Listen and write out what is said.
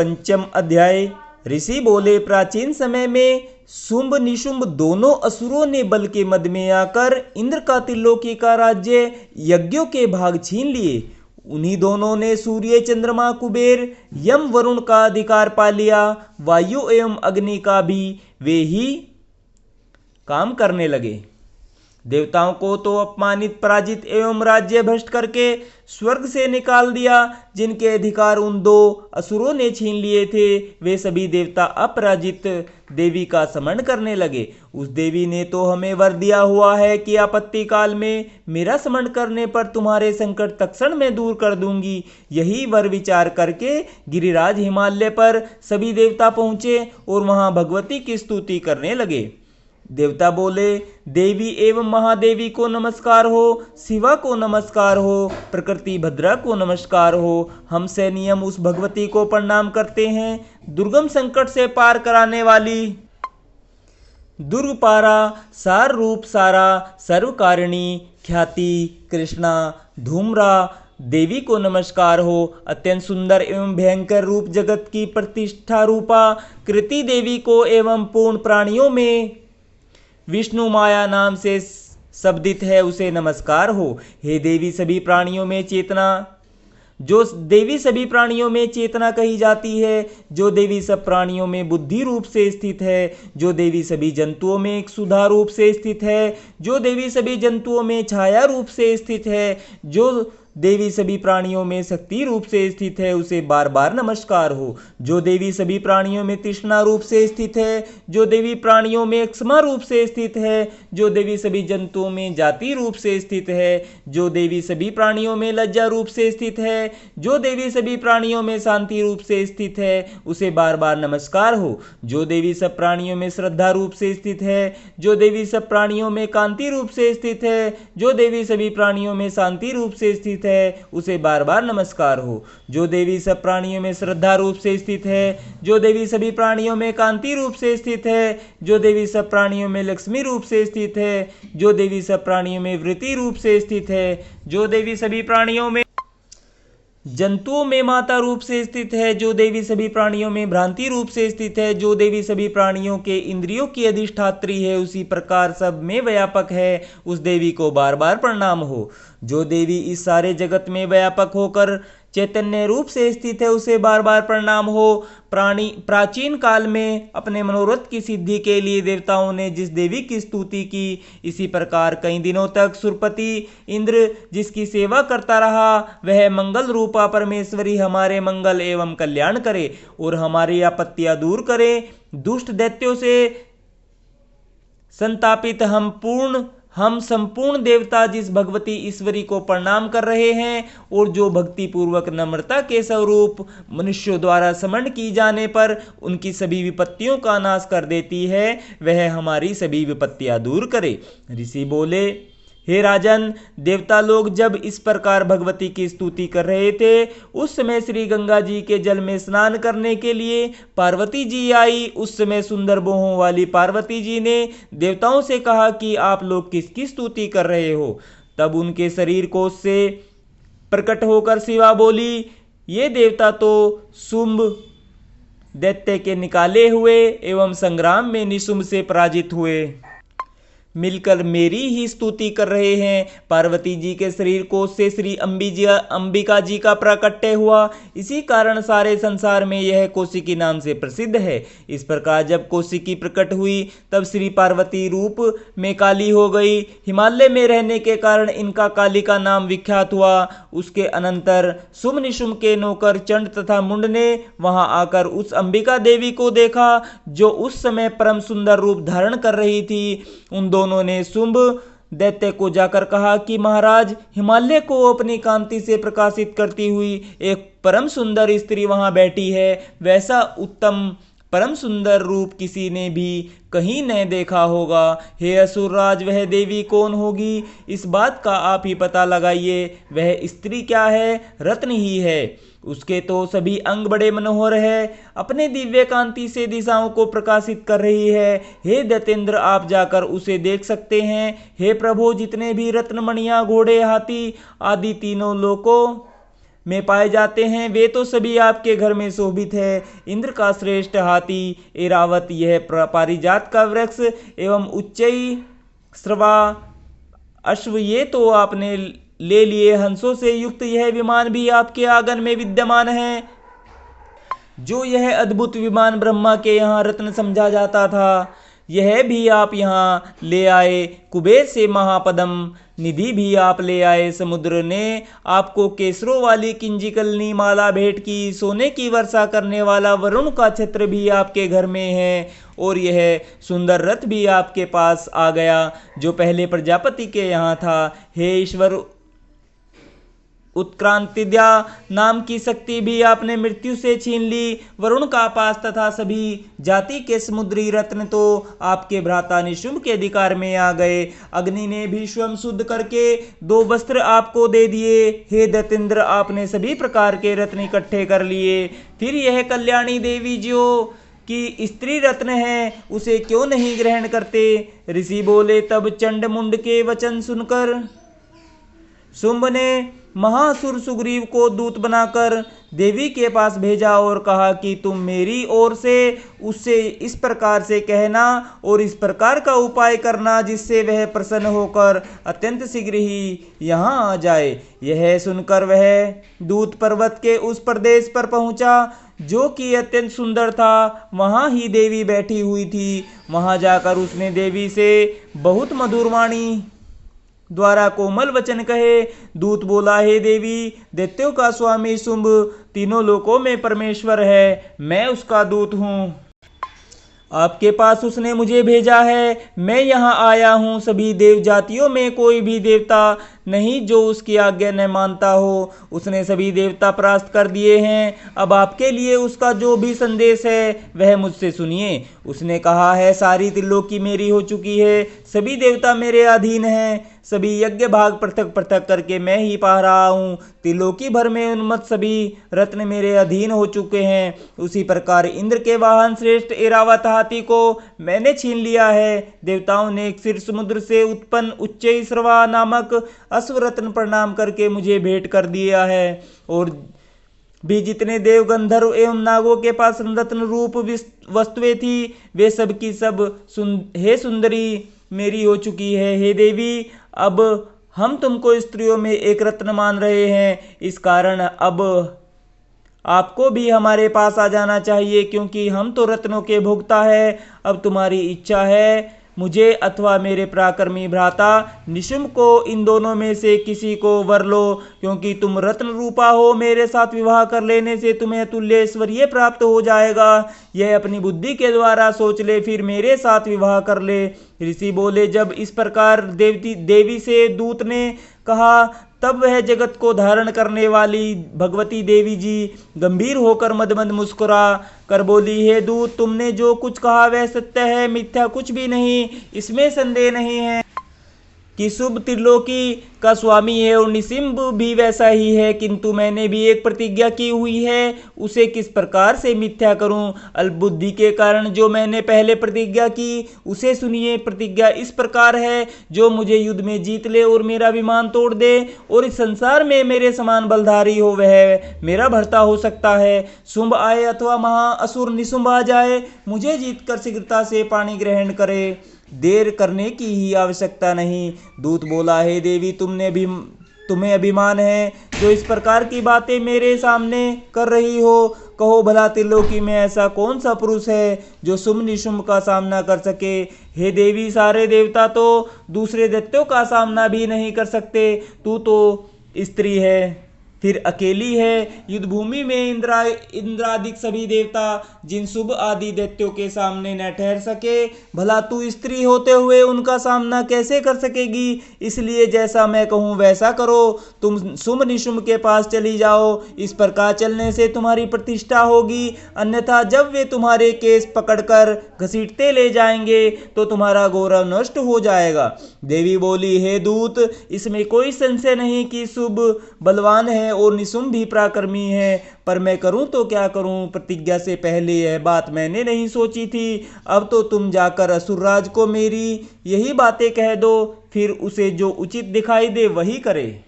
पंचम अध्याय। ऋषि बोले, प्राचीन समय में शुंभ निशुंभ दोनों असुरों ने बल के मद में आकर इंद्र का त्रिलोकी का राज्य यज्ञों के भाग छीन लिए। उन्हीं दोनों ने सूर्य, चंद्रमा, कुबेर, यम, वरुण का अधिकार पा लिया। वायु एवं अग्नि का भी वे ही काम करने लगे। देवताओं को तो अपमानित, पराजित एवं राज्य भ्रष्ट करके स्वर्ग से निकाल दिया। जिनके अधिकार उन दो असुरों ने छीन लिए थे, वे सभी देवता अपराजित देवी का स्मरण करने लगे। उस देवी ने तो हमें वर दिया हुआ है कि आपत्ति काल में मेरा स्मरण करने पर तुम्हारे संकट तत्क्षण में दूर कर दूंगी। यही वर विचार करके गिरिराज हिमालय पर सभी देवता पहुंचे और वहां भगवती की स्तुति करने लगे। देवता बोले, देवी एवं महादेवी को नमस्कार हो, शिवा को नमस्कार हो, प्रकृति भद्रा को नमस्कार हो। हम से नियम उस भगवती को प्रणाम करते हैं, दुर्गम संकट से पार कराने वाली, दुर्ग पारा, सार रूप सारा, सर्वकारिणी, ख्याति, कृष्णा, धूम्रा देवी को नमस्कार हो। अत्यंत सुंदर एवं भयंकर रूप जगत की प्रतिष्ठा रूपा कृति देवी को एवं पूर्ण प्राणियों में विष्णु माया नाम से शब्दित है, उसे नमस्कार हो। हे देवी, सभी प्राणियों में चेतना, जो देवी सभी प्राणियों में चेतना कही जाती है, जो देवी सब प्राणियों में बुद्धि रूप से स्थित है, जो देवी सभी जंतुओं में एक सुधा रूप से स्थित है, जो देवी सभी जंतुओं में छाया रूप से स्थित है, जो देवी सभी प्राणियों में शक्ति रूप से स्थित है, उसे बार बार नमस्कार हो। जो देवी सभी प्राणियों में तृष्णा रूप से स्थित है, जो देवी प्राणियों में क्षमा रूप से स्थित है, जो देवी सभी जंतुओं में जाति रूप से स्थित है, जो देवी सभी प्राणियों में लज्जा रूप से स्थित है, जो देवी सभी प्राणियों में शांति रूप से स्थित है, उसे बार बार नमस्कार हो। जो देवी सब प्राणियों में श्रद्धा रूप से स्थित है, जो देवी सब प्राणियों में कांति रूप से स्थित है, जो देवी सभी प्राणियों में शांति रूप से स्थित है, उसे बार बार नमस्कार हो। जो देवी सब प्राणियों में श्रद्धा रूप से स्थित है, जो देवी सभी प्राणियों में कांति रूप से स्थित है, जो देवी सब प्राणियों में लक्ष्मी रूप से स्थित है, जो देवी सब प्राणियों में वृत्ति रूप से स्थित है, जो देवी सभी प्राणियों में जंतुओं में माता रूप से स्थित है, जो देवी सभी प्राणियों में भ्रांति रूप से स्थित है, जो देवी सभी प्राणियों के इंद्रियों की अधिष्ठात्री है, उसी प्रकार सब में व्यापक है, उस देवी को बार बार प्रणाम हो। जो देवी इस सारे जगत में व्यापक होकर चैतन्य रूप से स्थित है, उसे बार बार प्रणाम हो। प्राचीन काल में अपने मनोरथ की सिद्धि के लिए देवताओं ने जिस देवी की स्तुति की, इसी प्रकार कई दिनों तक सुरपति इंद्र जिसकी सेवा करता रहा, वह मंगल रूपा परमेश्वरी हमारे मंगल एवं कल्याण करे और हमारी आपत्तियां दूर करे। दुष्ट दैत्यों से संतापित हम संपूर्ण देवता जिस भगवती ईश्वरी को प्रणाम कर रहे हैं और जो भक्ति पूर्वक नम्रता के स्वरूप मनुष्यों द्वारा स्मरण की जाने पर उनकी सभी विपत्तियों का नाश कर देती है, वह हमारी सभी विपत्तियां दूर करे। ऋषि बोले, हे राजन, देवता लोग जब इस प्रकार भगवती की स्तुति कर रहे थे, उस समय श्री गंगा जी के जल में स्नान करने के लिए पार्वती जी आई। उस समय सुंदर बाहों वाली पार्वती जी ने देवताओं से कहा कि आप लोग किसकी स्तुति कर रहे हो। तब उनके शरीर कोश से प्रकट होकर शिवा बोली, ये देवता तो शुंभ दैत्य के निकाले हुए एवं संग्राम में निशुंभ से पराजित हुए मिलकर मेरी ही स्तुति कर रहे हैं। पार्वती जी के शरीर कोश से श्री अंबिका जी का प्राकट्य हुआ, इसी कारण सारे संसार में यह कौशिकी नाम से प्रसिद्ध है। इस प्रकार जब कौशिकी प्रकट हुई, तब श्री पार्वती रूप में काली हो गई। हिमालय में रहने के कारण इनका काली का नाम विख्यात हुआ। उसके अनंतर शुंभ निशुंभ के नौकर चंड तथा मुंड ने वहां आकर उस अंबिका देवी को देखा, जो उस समय परम सुंदर रूप धारण कर रही थी। उन दोनों ने शुंभ दैत्य को जाकर कहा कि महाराज, हिमालय को अपनी कांति से प्रकाशित करती हुई एक परम सुंदर स्त्री वहां बैठी है। वैसा उत्तम परम सुंदर रूप किसी ने भी कहीं नहीं देखा होगा। हे असुरराज, वह देवी कौन होगी? इस बात का आप ही पता लगाइए। वह स्त्री क्या है? रत्न ही है। उसके तो सभी अंग बड़े मनोहर है, अपने दिव्य कांति से दिशाओं को प्रकाशित कर रही है। हे दैतेंद्र, आप जाकर उसे देख सकते हैं। हे प्रभु, जितने भी रत्नमणियां, घोड़े, हाथी आदि तीनों लोकों में पाए जाते हैं वे तो सभी आपके घर में शोभित है। इंद्र का श्रेष्ठ हाथी ऐरावत, यह पारिजात का वृक्ष एवं उच्चई श्रवा अश्व ये तो आपने ले लिए। हंसों से युक्त यह विमान भी आपके आंगन में विद्यमान है। जो यह अद्भुत विमान ब्रह्मा के यहाँ रत्न समझा जाता था, यह भी आप यहाँ ले आए। कुबेर से महापदम निधि भी आप ले आए। समुद्र ने आपको केसरों वाली किंजिकलनी माला भेंट की। सोने की वर्षा करने वाला वरुण का छत्र भी आपके घर में है। और यह सुंदर रथ भी आपके पास आ गया जो पहले प्रजापति के यहाँ था। हे ईश्वर, उत्क्रांतिद्या नाम की शक्ति भी आपने मृत्यु से छीन ली। वरुण का पास तथा सभी जाति के समुद्री रत्न तो आपके भ्राता निशुंभ के अधिकार में आ गए। अग्नि ने भी स्वयं शुद्ध करके 2 वस्त्र आपको दे दिए। हे दैत्येंद्र, आपने सभी प्रकार के रत्न इकट्ठे कर लिए। फिर यह कल्याणी देवी जो कि स्त्री रत्न है, उसे क्यों नहीं ग्रहण करते? ऋषि बोले। तब चंड मुंड के वचन सुनकर शुंभ ने महासुर सुग्रीव को दूत बनाकर देवी के पास भेजा और कहा कि तुम मेरी ओर से उससे इस प्रकार से कहना और इस प्रकार का उपाय करना जिससे वह प्रसन्न होकर अत्यंत शीघ्र ही यहाँ आ जाए। यह सुनकर वह दूत पर्वत के उस प्रदेश पर पहुंचा जो कि अत्यंत सुंदर था। वहाँ ही देवी बैठी हुई थी। वहाँ जाकर उसने देवी से बहुत मधुर वाणी द्वारा कोमल वचन कहे। दूत बोला, हे देवी, दैत्यों का स्वामी शुंभ तीनों लोकों में परमेश्वर है। मैं उसका दूत हूँ। आपके पास उसने मुझे भेजा है। मैं यहाँ आया हूँ। सभी देव जातियों में कोई भी देवता नहीं जो उसकी आज्ञा न मानता हो। उसने सभी देवता परास्त कर दिए हैं। अब आपके लिए उसका जो भी संदेश है वह मुझसे सुनिए। उसने कहा है, सारी त्रिलोकी मेरी हो चुकी है। सभी देवता मेरे अधीन हैं। सभी यज्ञ भाग पृथक पृथक करके मैं ही पा रहा हूँ। त्रिलोकी भर में उन्मत्त सभी रत्न मेरे अधीन हो चुके हैं। उसी प्रकार इंद्र के वाहन श्रेष्ठ ऐरावत हाथी को मैंने छीन लिया है। देवताओं ने क्षीर समुद्र से उत्पन्न उच्चैःश्रवा नामक अश्वरत्न प्रणाम करके मुझे भेंट कर दिया है। और भी जितने देव गंधर्व एवं नागों के पास रत्न रूप वस्तुएं थी वे सब की सब हे सुंदरी मेरी हो चुकी है। हे देवी, अब हम तुमको स्त्रियों में एक रत्न मान रहे हैं। इस कारण अब आपको भी हमारे पास आ जाना चाहिए, क्योंकि हम तो रत्नों के भोक्ता है। अब तुम्हारी इच्छा है मुझे अथवा मेरे पराक्रमी भ्राता निशुंभ को इन दोनों में से किसी को वर लो, क्योंकि तुम रत्न रूपा हो। मेरे साथ विवाह कर लेने से तुम्हें तुल्य ऐश्वर्य प्राप्त हो जाएगा। यह अपनी बुद्धि के द्वारा सोच ले, फिर मेरे साथ विवाह कर ले। ऋषि बोले। जब इस प्रकार देवी से दूत ने कहा तब वह जगत को धारण करने वाली भगवती देवी जी गंभीर होकर मद मंद मुस्कुरा कर बोली, हे दूत, तुमने जो कुछ कहा वह सत्य है, मिथ्या कुछ भी नहीं। इसमें संदेह नहीं है कि शुभ त्रिलोकी का स्वामी है और निशिंभ भी वैसा ही है, किंतु मैंने भी एक प्रतिज्ञा की हुई है, उसे किस प्रकार से मिथ्या करूं? अल्पबुद्धि के कारण जो मैंने पहले प्रतिज्ञा की उसे सुनिए। प्रतिज्ञा इस प्रकार है, जो मुझे युद्ध में जीत ले और मेरा विमान तोड़ दे और इस संसार में मेरे समान बलधारी हो वह मेरा भर्ता हो सकता है। शुंभ आए अथवा महाअसुर निशुंभ आ जाए, मुझे जीतकर शीघ्रता से पाणी ग्रहण करे, देर करने की ही आवश्यकता नहीं। दूत बोला, हे देवी, तुम्हें अभिमान है जो इस प्रकार की बातें मेरे सामने कर रही हो। कहो भला त्रिलोकी में ऐसा कौन सा पुरुष है जो शुंभ निशुंभ का सामना कर सके? हे देवी, सारे देवता तो दूसरे दैत्यों का सामना भी नहीं कर सकते। तू तो स्त्री है, फिर अकेली है। युद्ध भूमि में इंद्रादिक सभी देवता जिन शुभ आदि दैत्यों के सामने न ठहर सके, भला तू स्त्री होते हुए उनका सामना कैसे कर सकेगी? इसलिए जैसा मैं कहूँ वैसा करो। तुम शुंभ निशुंभ के पास चली जाओ। इस प्रकार चलने से तुम्हारी प्रतिष्ठा होगी, अन्यथा जब वे तुम्हारे केस पकड़कर घसीटते ले जाएंगे तो तुम्हारा गौरव नष्ट हो जाएगा। देवी बोली, हे दूत, इसमें कोई संशय नहीं कि शुभ बलवान है और निशुंभ भी पराक्रमी है, पर मैं करूं तो क्या करूं? प्रतिज्ञा से पहले यह बात मैंने नहीं सोची थी। अब तो तुम जाकर असुरराज को मेरी यही बातें कह दो, फिर उसे जो उचित दिखाई दे वही करे।